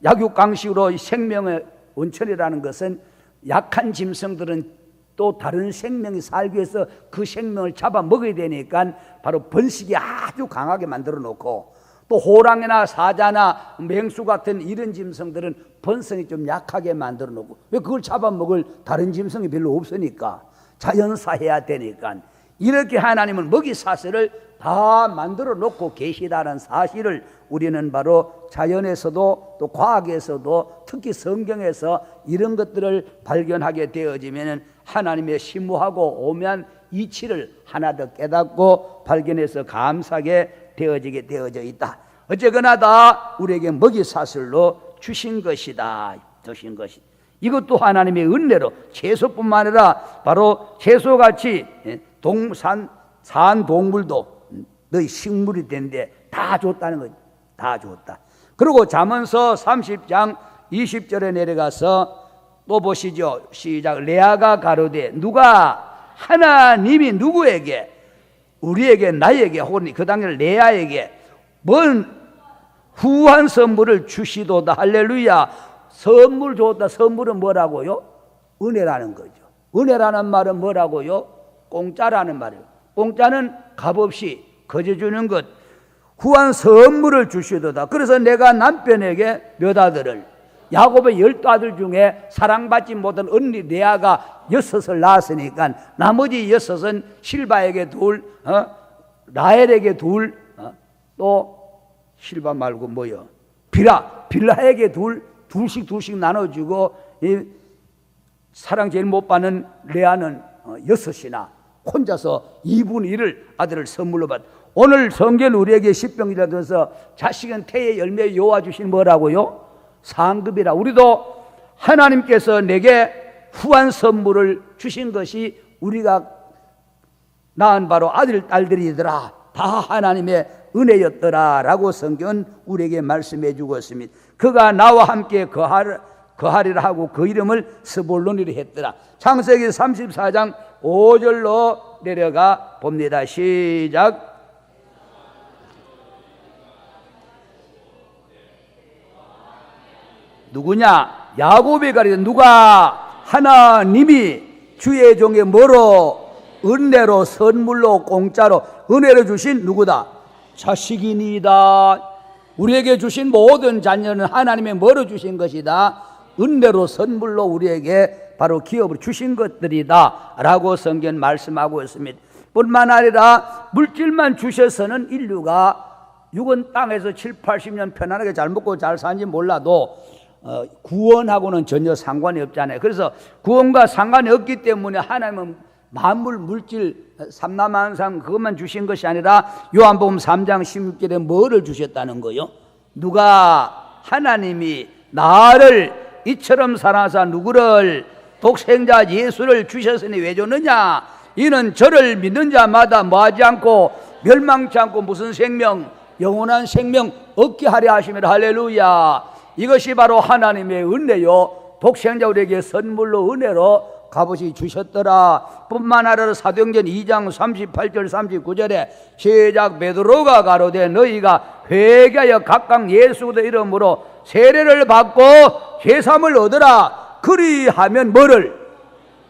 약육강식으로 생명의 원천이라는 것은, 약한 짐승들은 또 다른 생명이 살기 위해서 그 생명을 잡아 먹어야 되니까 바로 번식이 아주 강하게 만들어 놓고, 또 호랑이나 사자나 맹수 같은 이런 짐승들은 번성이 좀 약하게 만들어 놓고, 왜? 그걸 잡아먹을 다른 짐승이 별로 없으니까, 자연사해야 되니까. 이렇게 하나님은 먹이 사슬을 다 만들어 놓고 계시다는 사실을 우리는 바로 자연에서도 또 과학에서도, 특히 성경에서 이런 것들을 발견하게 되어지면 하나님의 심오하고 오묘한 이치를 하나 더 깨닫고 발견해서 감사하게 되어져 있다. 어쨌거나 다 우리에게 먹이 사슬로 주신 것이다. 주신 것이. 이것도 하나님의 은혜로, 채소뿐만 아니라 바로 채소같이 산 동물도 너희 식물이 된데 다 줬다는 거지. 다 줬다. 그리고 잠언서 30장 20절에 내려가서 또 보시죠. 시작. 레아가 가로되, 누가? 하나님이 누구에게? 우리에게, 나에게, 혹은 그 당일 레아에게 뭔 후한 선물을 주시도다. 할렐루야. 선물 줬다. 선물은 뭐라고요? 은혜라는 거죠. 은혜라는 말은 뭐라고요? 공짜라는 말이에요. 공짜는 값없이 거저 주는 것. 후한 선물을 주시도다. 그래서 내가 남편에게 몇 아들을, 야곱의 12아들 중에 사랑받지 못한 언니 레아가 6을 낳았으니까 나머지 6은 실바에게 둘, 라헬에게 둘, 또 실바 말고 뭐요? 빌라에게 둘씩 나눠주고, 이 사랑 제일 못 받는 레아는 6이나, 혼자서 2분의 1을 아들을 선물로 받. 오늘 성경 우리에게 십병이라 들어서 자식은 태의 열매 요하 주신 뭐라고요? 상급이라. 우리도 하나님께서 내게 후한 선물을 주신 것이 우리가 낳은 바로 아들 딸들이더라. 다 하나님의 은혜였더라 라고 성경은 우리에게 말씀해 주고 있습니다. 그가 나와 함께 거하리라 하고 그 이름을 스볼론이라 했더라. 창세기 34장 5절로 내려가 봅니다. 시작. 누구냐? 야곱이 가리되 누가 하나님이 주의 종에 뭐로 은혜로 선물로 공짜로 은혜로 주신 누구다? 자식이니이다. 우리에게 주신 모든 자녀는 하나님의 뭐로 주신 것이다? 은혜로 선물로 우리에게 바로 기업으로 주신 것들이다 라고 성경 말씀하고 있습니다. 뿐만 아니라 물질만 주셔서는 인류가 육은 땅에서 7, 80년 편안하게 잘 먹고 잘 사는지 몰라도 구원하고는 전혀 상관이 없잖아요. 그래서 구원과 상관이 없기 때문에 하나님은 만물 물질 삼라만상 그것만 주신 것이 아니라 요한복음 3장 16절에 뭐를 주셨다는 거요? 누가 하나님이 나를 이처럼 사랑하사 누구를 독생자 예수를 주셨으니 왜 줬느냐? 이는 저를 믿는 자마다 뭐하지 않고 멸망치 않고 무슨 생명? 영원한 생명 얻게 하려 하심이라. 할렐루야. 이것이 바로 하나님의 은혜요, 독생자 우리에게 선물로 은혜로 값없이 주셨더라. 뿐만 아니라 사도행전 2장 38절 39절에 시작. 베드로가 가로되 너희가 회개하여 각각 예수 그리스도 이름으로 세례를 받고 죄사함을 얻으라. 그리하면 뭐를?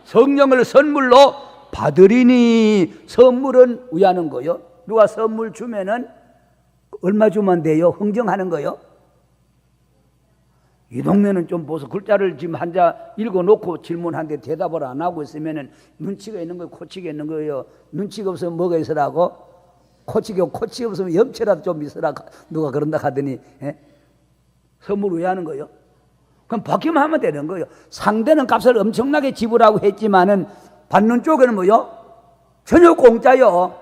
성령을 선물로 받으리니. 선물은 위하는 거요. 누가 선물 주면은 얼마 주면 돼요? 흥정하는 거요. 이 동네는 좀 보소. 글자를 지금 한자 읽어놓고 질문하는데 대답을 안 하고 있으면은 눈치가 있는 거예요, 코치가 있는 거예요. 눈치가 없으면 뭐가 있으라고? 코치가 없으면 염치라도 좀 있으라. 누가 그런다 하더니 선물 왜 하는 거예요? 그럼 받기만 하면 되는 거예요. 상대는 값을 엄청나게 지불하고 했지만은 받는 쪽에는 뭐요? 전혀 공짜요.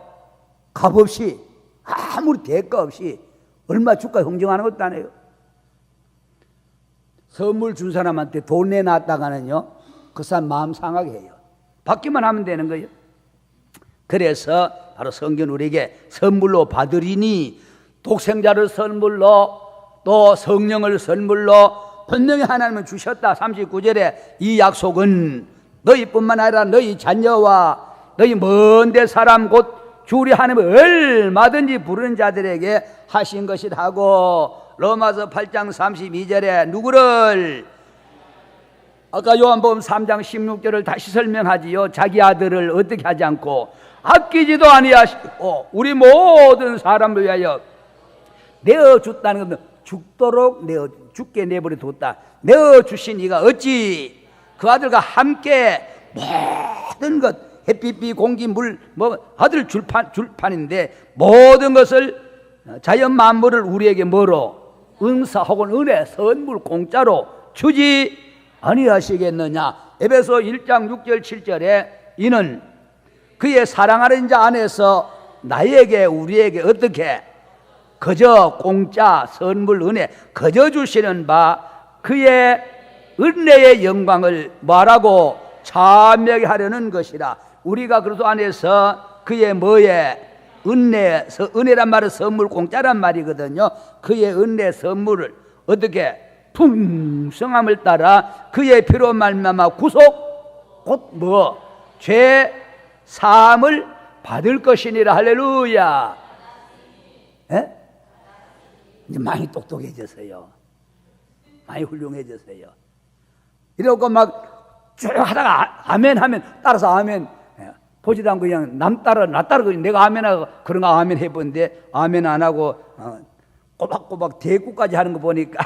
값 없이 아무리 대가 없이 얼마 줄까 흥정하는 것도 아니에요. 선물 준 사람한테 돈 내놨다가는요, 그 사람 마음 상하게 해요. 받기만 하면 되는 거예요. 그래서 바로 성경 우리에게 선물로 받으리니, 독생자를 선물로 또 성령을 선물로 분명히 하나님은 주셨다. 39절에 이 약속은 너희뿐만 아니라 너희 자녀와 너희 먼데 사람 곧 주리 하나님을 얼마든지 부르는 자들에게 하신 것이라 하고, 로마서 8장 32절에 누구를, 아까 요한복음 3장 16절을 다시 설명하지요. 자기 아들을 어떻게 하지 않고 아끼지도 아니하시고 우리 모든 사람을 위하여 내어줬다는 것은 죽도록 죽게 내버려 뒀다. 내어주신 이가 어찌 그 아들과 함께 모든 것, 햇빛, 공기, 물, 아들 줄판인데 모든 것을 자연 만물을 우리에게 뭐로? 은사 혹은 은혜, 선물 공짜로 주지 아니하시겠느냐. 에베소 1장 6절 7절에 이는 그의 사랑하는 자 안에서 나에게 우리에게 어떻게 그저 공짜 선물 은혜 그저 주시는 바 그의 은혜의 영광을 말하고 참여하게 하려는 것이라. 우리가 그리스도 안에서 그의 뭐에 은혜란 말은 선물 공짜란 말이거든요. 그의 은혜 선물을 어떻게 풍성함을 따라 그의 피로 말미암아 구속 곧 뭐 죄 사함을 받을 것이니라. 할렐루야. 에? 이제 많이 똑똑해졌어요. 많이 훌륭해졌어요. 이러고 막 쭉 하다가 아멘 하면 따라서 아멘, 보지도 않고 그냥 나 따라 내가 아멘하고 그런 거 아멘 해보는데 아멘 안 하고 꼬박꼬박 대꾸까지 하는 거 보니까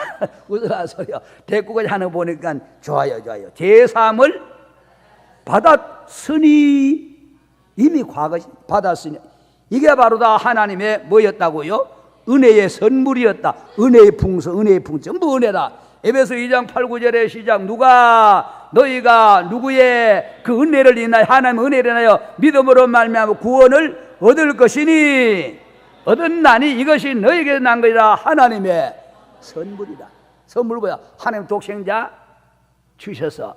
웃으라 소리야. 대꾸까지 하는 거 보니까 좋아요. 제사함을 받았으니, 이미 과거 받았으니, 이게 바로 다 하나님의 뭐였다고요? 은혜의 선물이었다. 은혜의 풍성, 전부 은혜다. 에베소 2장 8, 9절의 시작. 누가 너희가 누구의 그 은혜를 인하여 하나님의 은혜를 인하여 믿음으로 말미암아 구원을 얻을 것이니 얻었나니 이것이 너희에게 난 것이라 하나님의 선물이라. 선물 뭐야? 하나님 독생자 주셔서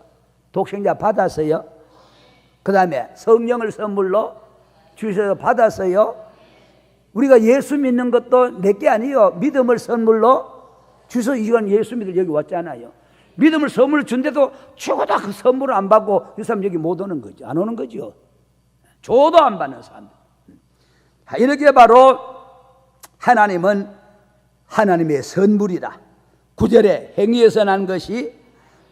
독생자 받았어요. 그 다음에 성령을 선물로 주셔서 받았어요. 우리가 예수 믿는 것도 내게 아니에요. 믿음을 선물로 주셔서 이건 예수 믿을 여기 왔잖아요. 믿음을 선물을 준데도 죽어도 그 선물을 안 받고 이 사람 여기 못 오는 거죠. 안 오는 거죠. 줘도 안 받는 사람들. 이렇게 바로 하나님은 하나님의 선물이라. 9절에 행위에서 난 것이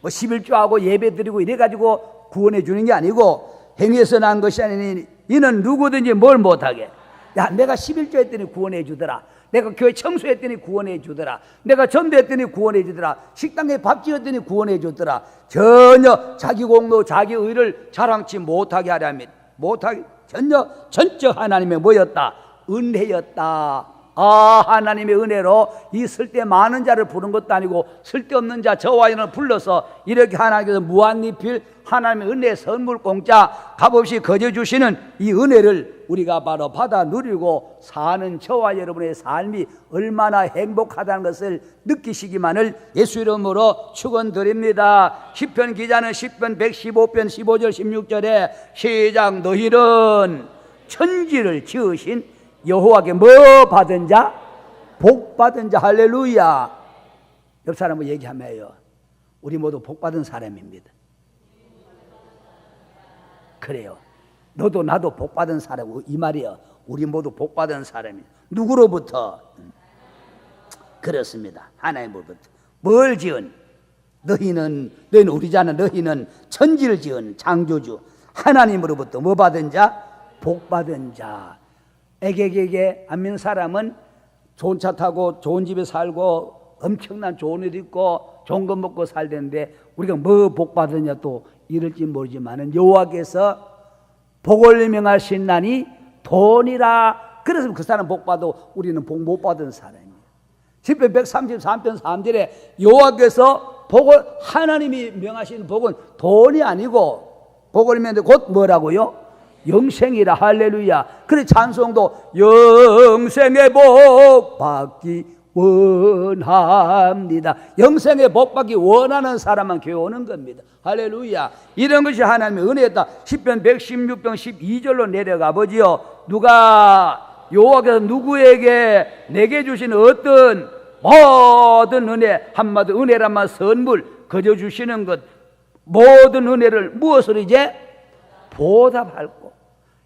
뭐 11조하고 예배 드리고 이래가지고 구원해 주는 게 아니고 행위에서 난 것이 아니니 이는 누구든지 뭘 못하게. 야, 내가 11조 했더니 구원해 주더라. 내가 교회 청소했더니 구원해 주더라. 내가 전도했더니 구원해 주더라. 식당에 밥 지었더니 구원해 주더라. 전혀 자기 공로 자기 의를 자랑치 못하게 하려면 못하게 전혀 전적 하나님의 뭐였다? 은혜였다. 아, 하나님의 은혜로 이 쓸데 많은 자를 부른 것도 아니고 쓸데없는 자 저와 이를 불러서 이렇게 하나님께서 무한리필 하나님의 은혜 선물 공짜 값없이 거저 주시는 이 은혜를 우리가 바로 받아 누리고 사는 저와 여러분의 삶이 얼마나 행복하다는 것을 느끼시기만을 예수 이름으로 축원드립니다. 시편 기자는 시편 115편 15절 16절에 시작. 너희는 천지를 지으신 여호와께 뭐 받은 자? 복 받은 자. 할렐루야. 옆 사람을 얘기하면 해요. 우리 모두 복 받은 사람입니다. 그래요. 너도 나도 복 받은 사람이고 이 말이요. 우리 모두 복 받은 사람이에요. 누구로부터? 그렇습니다. 하나님으로부터. 뭘 지은? 너희는 우리 자는 너희는 천지를 지은 창조주 하나님으로부터 뭐 받은 자? 복 받은 자. 애게게게 안 믿는 사람은 좋은 차 타고 좋은 집에 살고 엄청난 좋은 옷 입고 좋은 거 먹고 살던데 우리가 뭐 복 받으냐 또 이럴지 모르지만은 여호와께서 복을 명하신 나니 돈이라. 그래서 그 사람 복 받고 우리는 복 못 받은 사람이에요. 시편 133편 3절에 여호와께서 복을 하나님이 명하신 복은 돈이 아니고 복을 명하는데 곧 뭐라고요? 영생이라. 할렐루야. 그래 찬송도 영생의 복 받기 원합니다. 영생의 복 받기 원하는 사람만 교회 오는 겁니다. 할렐루야. 이런 것이 하나님의 은혜였다. 시편 116편 12절로 내려가 보지요. 누가 여호와께서 누구에게 내게 주신 어떤 모든 은혜, 한마디 은혜란 말 선물 거저 주시는 것 모든 은혜를 무엇으로 이제 보답할 것.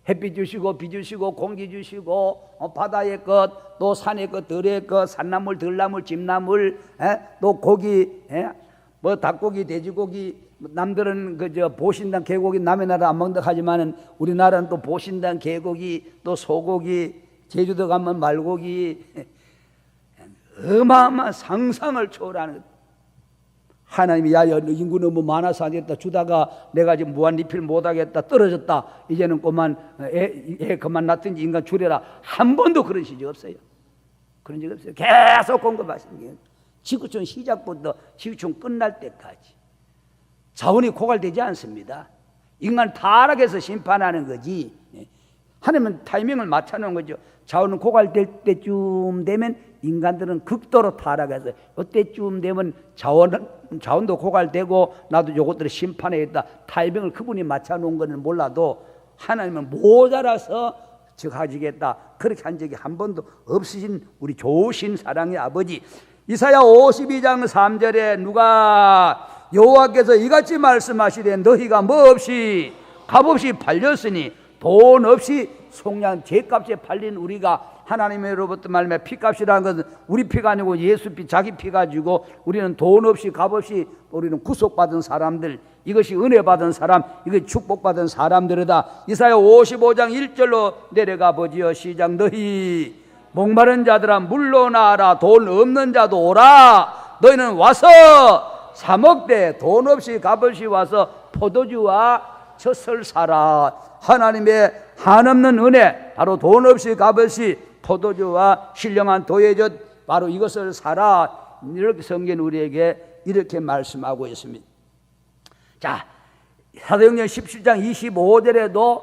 햇빛 주시고 비 주시고 공기 주시고 바다의 것, 또 산의 것, 들의 것, 산나물, 들나물, 집나물, 또 고기, 뭐 닭고기, 돼지고기. 남들은 그저 보신당 개고기 남의 나라 안 먹는다 하지만은 우리나라는 또 보신당 개고기, 또 소고기, 제주도 가면 말고기. 어마어마한 상상을 초월하는 것. 하나님이 야 인구 너무 많아서 안 되겠다 주다가 내가 지금 무한 리필 못하겠다 떨어졌다 이제는 그만 애 그만 낳든지 인간 줄여라. 한 번도 그런 적이 없어요. 그런 적이 없어요. 계속 공급하시는 게 지구촌 시작부터 지구촌 끝날 때까지 자원이 고갈되지 않습니다. 인간 타락해서 심판하는 거지. 하나님은 타이밍을 맞춰놓은 거죠. 자원은 고갈될 때쯤 되면 인간들은 극도로 타락해서 이때쯤 되면 자원도 고갈되고 나도 요것들을 심판해야겠다. 타이밍을 그분이 맞춰놓은 것은 몰라도 하나님은 모자라서 가지겠다. 그렇게 한 적이 한 번도 없으신 우리 좋으신 사랑의 아버지. 이사야 52장 3절에 누가 여호와께서 이같이 말씀하시되 너희가 뭐 없이 값없이 팔렸으니 돈 없이 속량 죄값에 팔린 우리가 하나님으로부터 말미암아 피값이라는 것은 우리 피가 아니고 예수 피 자기 피 가지고 우리는 돈 없이 값없이 우리는 구속받은 사람들, 이것이 은혜 받은 사람, 이것이 축복받은 사람들이다. 이사야 55장 1절로 내려가 보지요. 시작. 너희 목마른 자들아 물러나라. 돈 없는 자도 오라. 너희는 와서 사 먹되 돈 없이 값없이 와서 포도주와 젖을 사라. 하나님의 한없는 은혜, 바로 돈 없이 값없이 포도주와 신령한 도예젓, 바로 이것을 사라. 이렇게 성경 우리에게 이렇게 말씀하고 있습니다. 자, 사도행전 17장 25절에도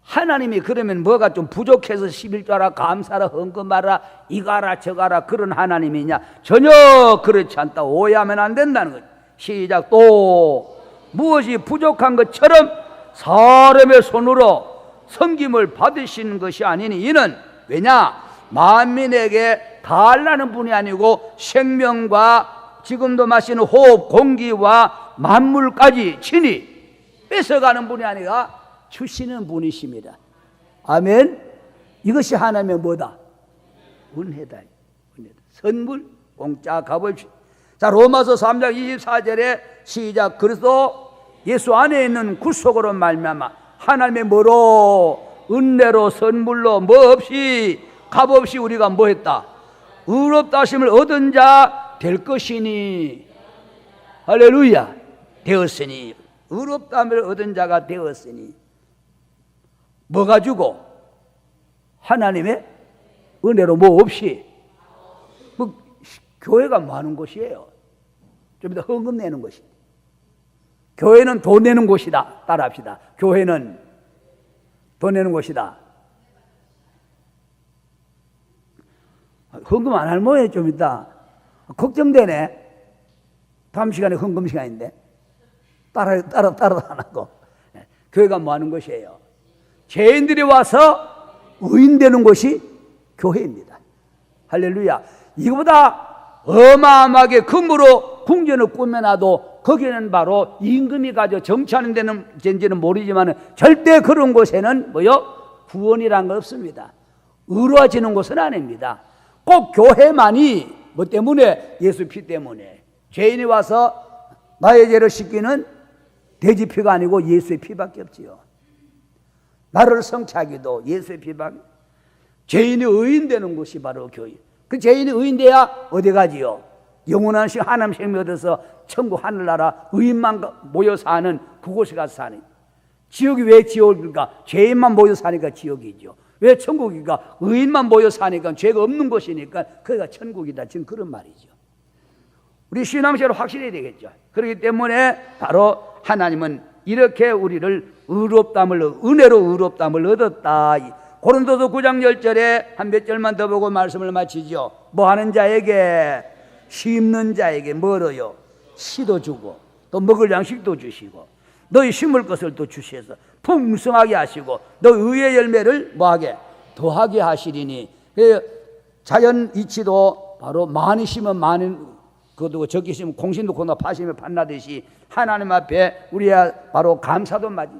하나님이 그러면 뭐가 좀 부족해서 11조하라 감사하라 헌금하라 이가라 저가라 그런 하나님이냐? 전혀 그렇지 않다. 오해하면 안 된다는 거죠. 시작. 또 무엇이 부족한 것처럼 사람의 손으로 섬김을 받으시는 것이 아니니 이는 왜냐? 만민에게 달라는 분이 아니고 생명과 지금도 마시는 호흡 공기와 만물까지 친히 뺏어가는 분이 아니라 주시는 분이십니다. 아멘. 이것이 하나님의 뭐다? 은혜다. 은혜다. 선물 공짜 값없이. 자, 로마서 3장 24절에 시작. 그래서 예수 안에 있는 구속으로 말미암아 하나님의 뭐로? 은혜로 선물로 뭐 없이 값없이 우리가 뭐 했다? 의롭다 하심을 얻은 자 될 것이니. 할렐루야. 되었으니. 의롭다 함을 얻은 자가 되었으니 뭐 가지고? 하나님의 은혜로 뭐 없이. 뭐 교회가 뭐 하는 곳이에요? 좀 이따 헌금 내는 것이. 교회는 돈 내는 곳이다. 따라합시다. 교회는 돈 내는 곳이다. 헌금 안 할 모양이에요. 좀 이따 걱정되네. 다음 시간에 헌금 시간인데 따라 안 하고. 교회가 뭐 하는 것이에요? 죄인들이 와서 의인 되는 곳이 교회입니다. 할렐루야. 이거보다 어마어마하게 금으로 궁전을 꾸며놔도 거기는 바로 임금이 가져 정치하는 데는 인지는 모르지만 절대 그런 곳에는 뭐요? 구원이란 건 없습니다. 의로워지는 곳은 아닙니다. 꼭 교회만이 뭐 때문에? 예수 피 때문에. 죄인이 와서 나의 죄를 씻기는 돼지 피가 아니고 예수의 피밖에 없지요. 나를 성취하기도 예수의 피밖에. 죄인이 의인 되는 곳이 바로 교회. 그 죄인이 의인 돼야 어디 가지요? 영원한 하나님 생명 얻어서 천국 하늘나라 의인만 모여 사는 그곳에 가서 사는. 지옥이 왜 지옥일까? 죄인만 모여 사니까 지옥이죠. 왜 천국이니까? 의인만 모여 사니까 죄가 없는 곳이니까 거기가 천국이다. 지금 그런 말이죠. 우리 신앙생활을 확실해야 되겠죠. 그렇기 때문에 바로 하나님은 이렇게 우리를 의롭담을, 은혜로 의롭담을 얻었다. 고린도서 9장 10절에 한 몇 절만 더 보고 말씀을 마치죠. 뭐 하는 자에게? 심는 자에게 뭐로요? 씨도 주고 또 먹을 양식도 주시고 너희 심을 것을 또 주셔서 풍성하게 하시고 너 의의 열매를 뭐하게? 더하게 하시리니. 자연 이치도 바로 많이 심으면 많은 그것도 적게 심으면 공신도 고나 파시면 판나듯이 하나님 앞에 우리야 바로 감사도 맞이.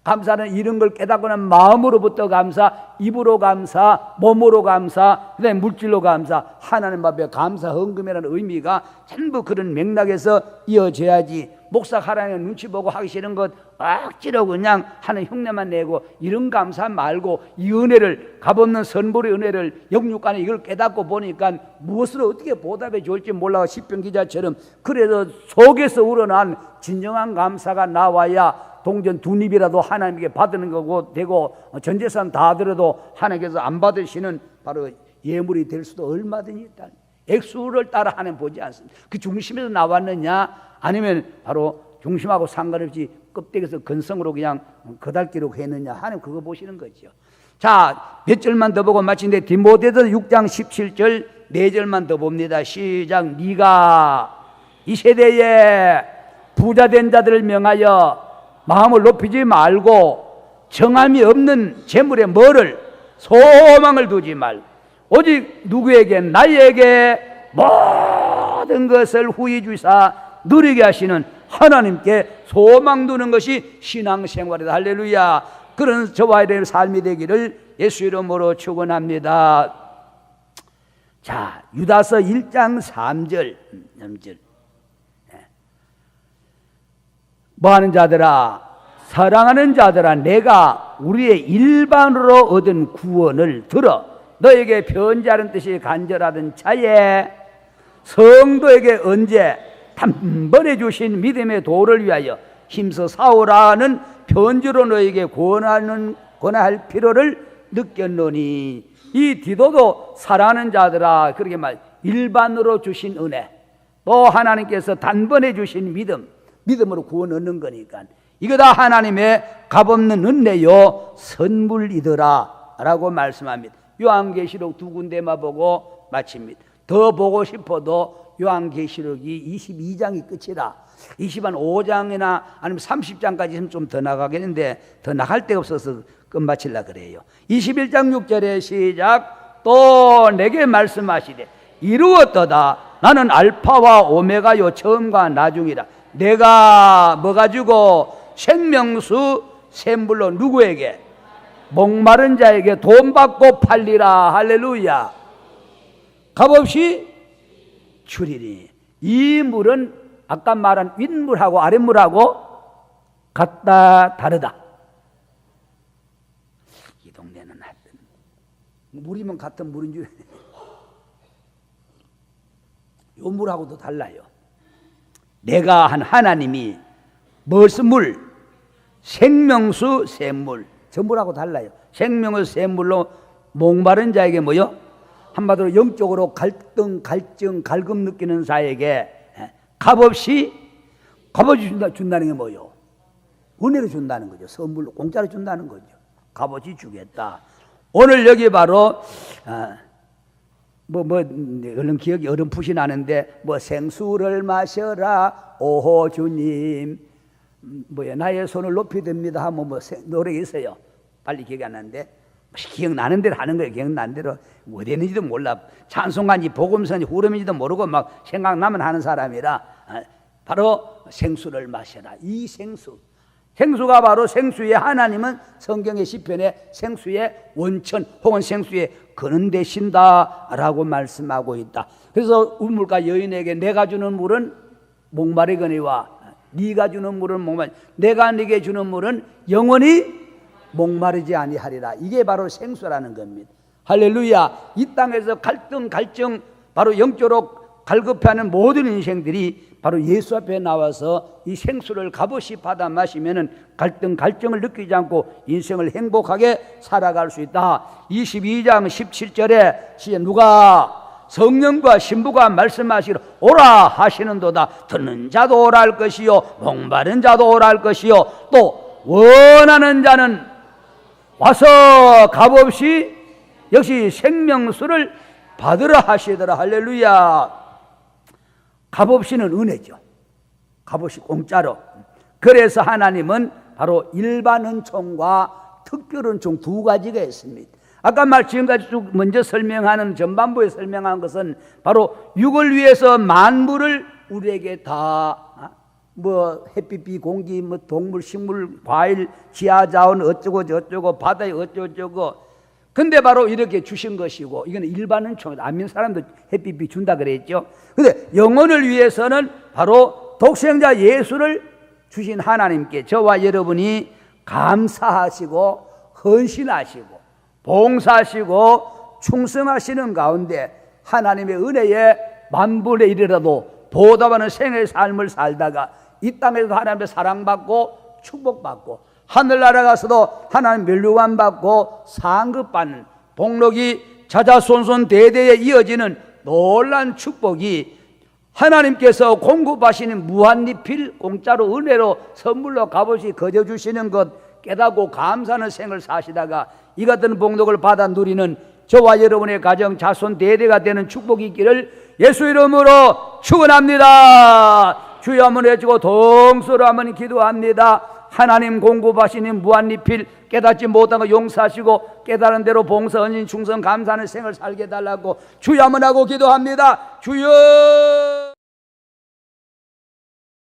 감사는 이런 걸 깨닫고는 마음으로부터 감사, 입으로 감사, 몸으로 감사, 그다음에 물질로 감사. 하나님 앞에 감사 헌금이라는 의미가 전부 그런 맥락에서 이어져야지. 목사 하나님 눈치 보고 하기 싫은 것 억지로 그냥 하는 흉내만 내고 이런 감사 말고 이 은혜를, 값없는 선물의 은혜를 영육간에 이걸 깨닫고 보니까 무엇으로 어떻게 보답해 줄지 몰라. 시편 기자처럼 그래서 속에서 우러난 진정한 감사가 나와야 동전 두 입이라도 하나님께 받는 거고 되고 전재산 다 들어도 하나님께서 안 받으시는 바로 예물이 될 수도 얼마든지 있다. 액수를 따라 하나님 보지 않습니다. 그 중심에서 나왔느냐 아니면 바로 중심하고 상관없이 껍데기에서 근성으로 그냥 거달기로 했느냐 하나님 그거 보시는 거죠. 자, 몇 절만 더 보고 마치는데 디모데서 6장 17절 4절만 더 봅니다. 시작. 네가 이 세대에 부자된 자들을 명하여 마음을 높이지 말고 정함이 없는 재물에 뭐를? 소망을 두지 말고 오직 누구에게? 나에게 모든 것을 후히 주사 누리게 하시는 하나님께 소망 두는 것이 신앙생활이다. 할렐루야. 그런 저와 여러분의 삶이 되기를 예수 이름으로 축원합니다. 자, 유다서 1장 3절 뭐하는 자들아, 사랑하는 자들아, 내가 우리의 일반으로 얻은 구원을 들어 너에게 편지하는 뜻이 간절하던 차에 성도에게 언제 단번에 주신 믿음의 도를 위하여 힘써 싸우라는 편지로 너에게 권할 필요를 느꼈노니. 이 디도도 사랑하는 자들아, 그렇게 말 일반으로 주신 은혜, 또 하나님께서 단번에 주신 믿음으로 구원 얻는 거니까 이거 다 하나님의 값없는 은혜요 선물이더라 라고 말씀합니다. 요한계시록 2군데만 보고 마칩니다. 더 보고 싶어도 요한계시록이 22장이 끝이라 25장이나 아니면 30장까지 있으면 좀 더 나가겠는데 더 나갈 데가 없어서 끝마치려고 그래요. 21장 6절에 시작. 또 내게 말씀하시되 이루었도다. 나는 알파와 오메가요 처음과 나중이라. 내가 뭐 가지고 생명수 샘물로 누구에게? 목마른 자에게 돈 받고 팔리라. 할렐루야. 값없이 주리니. 이 물은 아까 말한 윗물하고 아랫물하고 같다 다르다. 이 동네는 하여튼 물이면 같은 물인 줄. 요 물하고도 달라요. 내가 한 하나님이 무슨 물? 생명수 샘물. 저 물하고 달라요. 생명의 샘물로 목마른 자에게 뭐요? 한마디로 영적으로 갈등, 갈증, 갈급 느끼는 자에게 값없이 준다는 게 뭐요? 은혜로 준다는 거죠. 선물로 공짜로 준다는 거죠. 값없이 주겠다. 오늘 여기 바로 얼른 기억이 어렴풋이 나는데 생수를 마셔라 오 주님 나의 손을 높이 듭니다 하면 노래가 있어요. 빨리 기억이 안 나는데 기억나는 대로 하는 거예요. 기억나는 대로 어디 있는지도 몰라. 찬송가인지 복음서인지 후렴인지도 모르고 막 생각나면 하는 사람이라 바로 생수를 마셔라. 이 생수가 바로 생수의 하나님은 성경의 시편에 생수의 원천 혹은 생수의 근원 되신다라고 말씀하고 있다. 그래서 우물가 여인에게 내가 주는 물은 목마르거니와 네가 주는 물은 내가 네게 주는 물은 영원히 목마르지 아니하리라. 이게 바로 생수라는 겁니다. 할렐루야. 이 땅에서 갈등, 갈증, 바로 영적으로 갈급해하는 모든 인생들이 바로 예수 앞에 나와서 이 생수를 값없이 받아 마시면은 갈등, 갈증을 느끼지 않고 인생을 행복하게 살아갈 수 있다. 22장 17절에 누가 성령과 신부가 말씀하시기를 오라 하시는도다. 듣는 자도 오라 할 것이요 목마른 자도 오라 할 것이요 또 원하는 자는 와서 값없이 역시 생명수를 받으라 하시더라. 할렐루야. 값없이는 은혜죠. 값없이 공짜로. 그래서 하나님은 바로 일반 은총과 특별 은총 두 가지가 있습니다. 아까 지금까지 쭉 먼저 설명하는 전반부에 설명한 것은 바로 육을 위해서 만물을 우리에게 다 햇빛, 비, 공기, 동물, 식물, 과일, 지하자원 어쩌고 저쩌고 바다에 어쩌고 근데 바로 이렇게 주신 것이고 이거는 일반 은총이다. 안 믿는 사람도 햇빛, 비 준다 그랬죠. 근데 영혼을 위해서는 바로 독생자 예수를 주신 하나님께 저와 여러분이 감사하시고 헌신하시고 봉사하시고 충성하시는 가운데 하나님의 은혜에 만분의 일이라도 보답하는 생의 삶을 살다가 이 땅에서 하나님의 사랑받고 축복받고 하늘나라 가서도 하나님 멸류관 받고 상급받는 복록이 자자손손 대대에 이어지는 놀란 축복이 하나님께서 공급하시는 무한리필 공짜로 은혜로 선물로 값없이 거저 주시는 것 깨닫고 감사하는 생을 사시다가 이 같은 복록을 받아 누리는 저와 여러분의 가정 자손 대대가 되는 축복이 있기를 예수 이름으로 축원합니다. 주여 한번 해주고 동서로 한번 기도합니다. 하나님 공급하시는 무한리필 깨닫지 못한 거 용서하시고 깨달은 대로 봉사, 헌신, 충성, 감사하는 생을 살게 해달라고 주여 한번 하고 기도합니다. 주여.